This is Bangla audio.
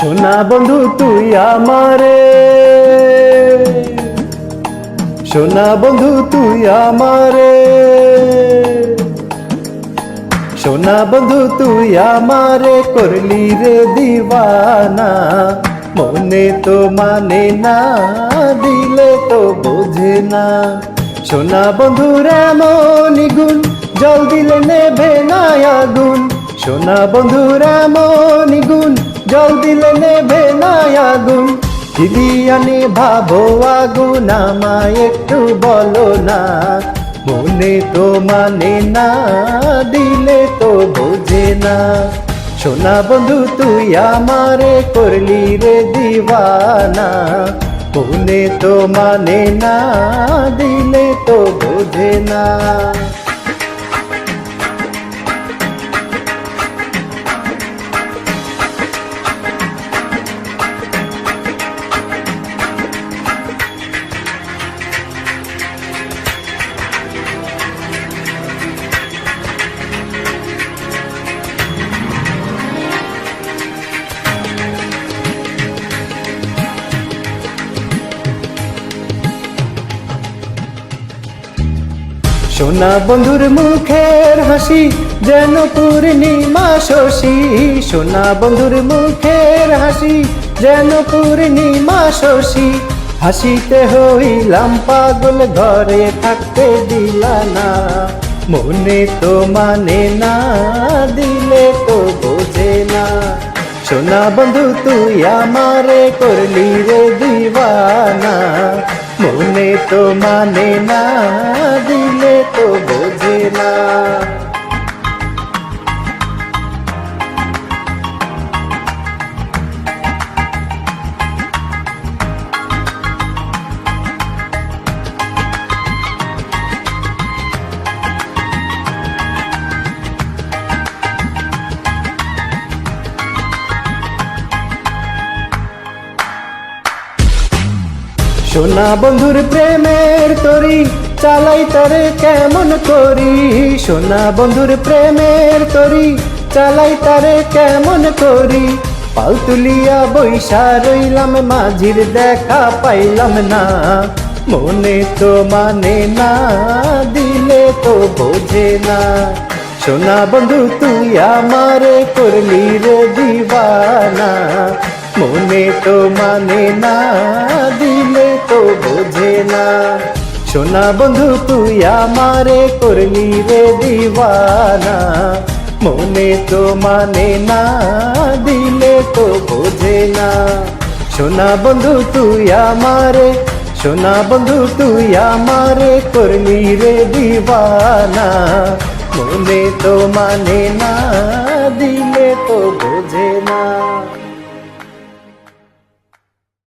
সোনা বন্ধু তুই আমারে, সোনা বন্ধু তুই আমারে, সোনা বন্ধু তুই আমারে করলি রে দিওয়ানা। মনে তো মানে না, দিলে তো বোঝে না। সোনা বন্ধুর এমন গুণ, জল দিলে নেভে না আগুন। সোনা বন্ধুর এমন গুণ, জল দিলে নেভে না আগুন। কি দিয়ানি ভাবো আগুন, আমায় একটু বলো না। মনে তো মানে না, দিলে তো বোঝে না। সোনা বন্ধু তুই আমারে করলি রে দিওয়ানা। মনে তো মানে না, দিলে তো বোঝে না। সোনা বন্ধুর মুখের হাসি যেন পূর্ণিমা শশী। সোনা বন্ধুর মুখের হাসি যেন পূর্ণিমা শশী। হাসিতে হইলাম পাগল, ঘরে থাকতে দিলা না। মনে তো মানে না, দিলে তো বোঝে না। সোনা বন্ধু তুই আমারে করলি রে দিওয়ানা। মনে তো মানে না, দিলে তো বোঝে না। সোনা বন্ধুর প্রেমের তরি চালাই তারে কেমন করি। সোনা বন্ধুর প্রেমের তরি চালাই তারে কেমন করি। পাল তুলিয়া বৈশা রইলাম, মাঝির দেখা পাইলাম না। মনে তো মানে না, দিলে তো বোঝে না। সোনা বন্ধু তুই আমারে করলি রে দিওয়ানা। মনে তো মানে না, দিলে তো বোঝে না। সোনা বন্ধু তুই আমারে করলি রে দিওয়ানা। মনে তো মানে না, দিলে তো বোঝে না। সোনা বন্ধু তুই আমারে, সোনা বন্ধু তুই আমারে করলি রে দিওয়ানা। মনে তো মানে না, দিলে তো বোঝে না।